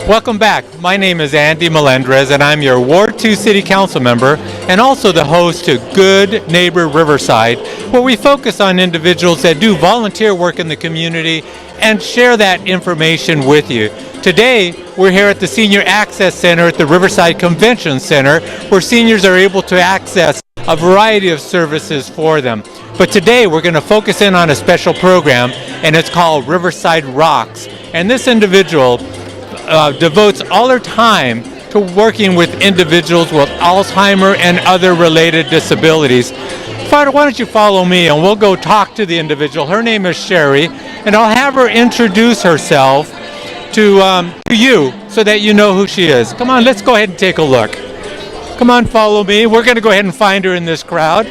Welcome back. My name is Andy Melendrez, and I'm your Ward 2 City Council member and also the host to Good Neighbor Riverside, where we focus on individuals that do volunteer work in the community and share that information with you. Today, we're here at the Senior Access Center at the Riverside Convention Center, where seniors are able to access a variety of services for them. But today, we're going to focus in on a special program, and it's called Riverside Rocks. And this individual devotes all her time to working with individuals with Alzheimer and other related disabilities. Father, why don't you follow me and we'll go talk to the individual. Her name is Shari, and I'll have her introduce herself to you so that you know who she is. Come on, let's go ahead and take a look. Come on, follow me. We're going to go ahead and find her in this crowd.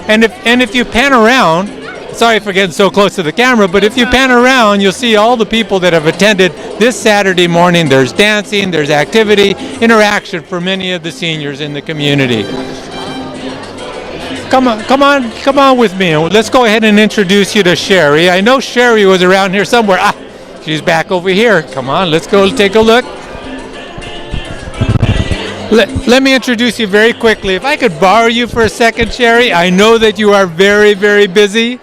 And if you pan around, sorry for getting so close to the camera, but if you pan around, you'll see all the people that have attended this Saturday morning. There's dancing, there's activity, interaction for many of the seniors in the community. Come on with me. Let's go ahead and introduce you to Shari. I know Shari was around here somewhere. She's back over here. Come on, let's go take a look. Let me introduce you very quickly. If I could borrow you for a second, Shari. I know that you are very, very busy.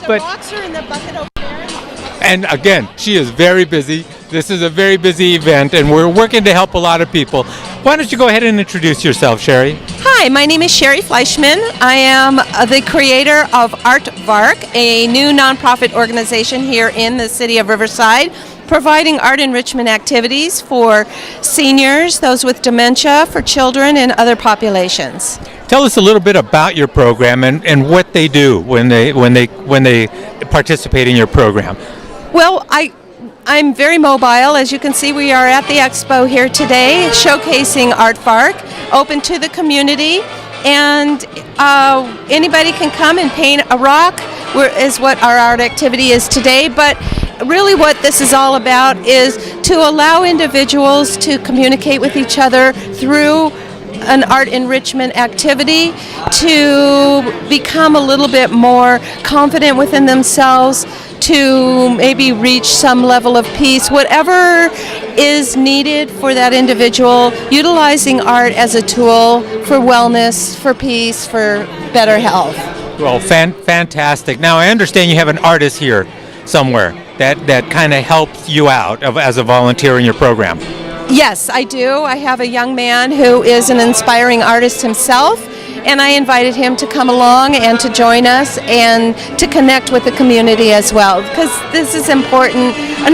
The rocks are in the bucket over there. And again, she is very busy. This is a very busy event, and we're working to help a lot of people. Why don't you go ahead and introduce yourself, Shari? Hi, my name is Shari Fleichman. I am the creator of Art Vaark, a new nonprofit organization here in the city of Riverside, providing art enrichment activities for seniors, those with dementia, for children, and other populations. Tell us a little bit about your program and what they do when they participate in your program. Well, I'm very mobile. As you can see, we are at the expo here today, showcasing Art Vaark, open to the community, and anybody can come and paint a rock, is what our art activity is today. But really what this is all about is to allow individuals to communicate with each other through an art enrichment activity, to become a little bit more confident within themselves, to maybe reach some level of peace, whatever is needed for that individual, utilizing art as a tool for wellness, for peace, for better health. Well, fantastic. Now, I understand you have an artist here somewhere that kind of helps you out as a volunteer in your program. Yes, I do. I have a young man who is an inspiring artist himself, and I invited him to come along and to join us and to connect with the community as well, because this is an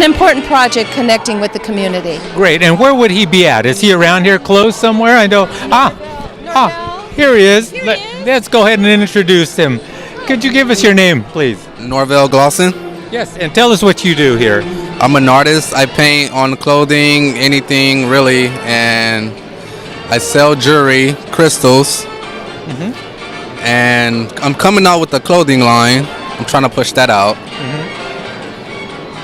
important project, connecting with the community. Great. And where would he be at? Is he around here close somewhere? I know. Here he is. Let's go ahead and introduce him. Could you give us your name, please? Norvell Glosson. Yes, and tell us what you do here. I'm an artist. I paint on clothing, anything really, and I sell jewelry, crystals, and I'm coming out with a clothing line. I'm trying to push that out.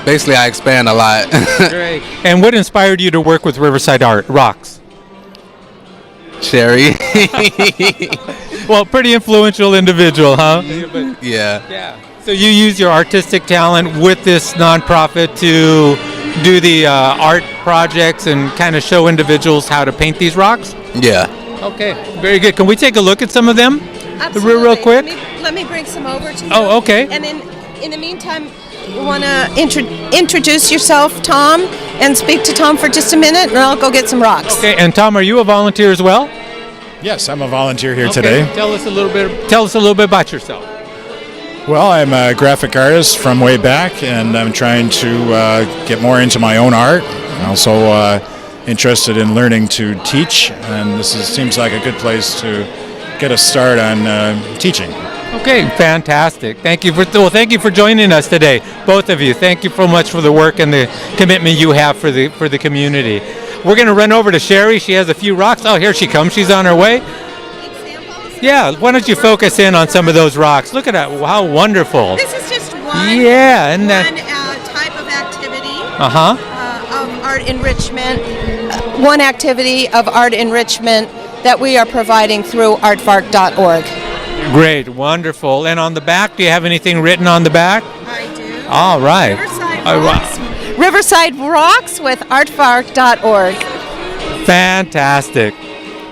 Basically, I expand a lot. Great. And what inspired you to work with Riverside Rocks? Shari. Well, pretty influential individual, huh? Yeah. So you use your artistic talent with this nonprofit to do the art projects and kind of show individuals how to paint these rocks? Yeah. Okay, very good. Can we take a look at some of them? Absolutely. Real quick? Let me bring some over to you. Oh, okay. And in the meantime, you want to introduce yourself, Tom, and speak to Tom for just a minute, and I'll go get some rocks. Okay, and Tom, are you a volunteer as well? Yes, I'm a volunteer here today. Tell us a little bit about yourself. Well, I'm a graphic artist from way back, and I'm trying to get more into my own art. I'm also interested in learning to teach, and this seems like a good place to get a start on teaching. Okay, fantastic. Thank you for joining us today, both of you. Thank you so much for the work and the commitment you have for the community. We're going to run over to Shari. She has a few rocks. Oh, here she comes. She's on her way. Examples? Yeah, why don't you focus in on some of those rocks? Look at that. How wonderful. This is just one, type of activity of art enrichment, one activity of art enrichment that we are providing through artvaark.org. Great, wonderful. And on the back, do you have anything written on the back? I do. All right. Riverside Rocks. Riverside Rocks with artvaark.org. Fantastic.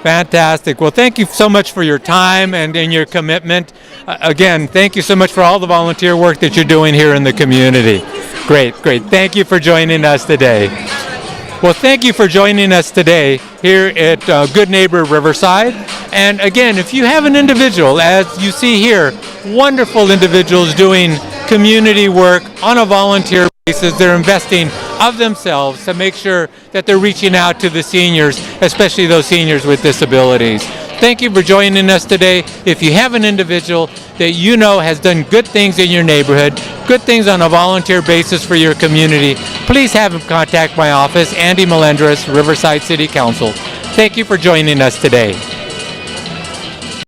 Fantastic. Well, thank you so much for your time and your commitment. Again, thank you so much for all the volunteer work that you're doing here in the community. Great. Thank you for joining us today. Well, thank you for joining us today here at Good Neighbor Riverside. And again, if you have an individual, as you see here, wonderful individuals doing community work on a volunteer basis, they're investing of themselves to make sure that they're reaching out to the seniors, especially those seniors with disabilities. Thank you for joining us today. If you have an individual that you know has done good things in your neighborhood, good things on a volunteer basis for your community, please have him contact my office, Andy Melendres, Riverside City Council. Thank you for joining us today.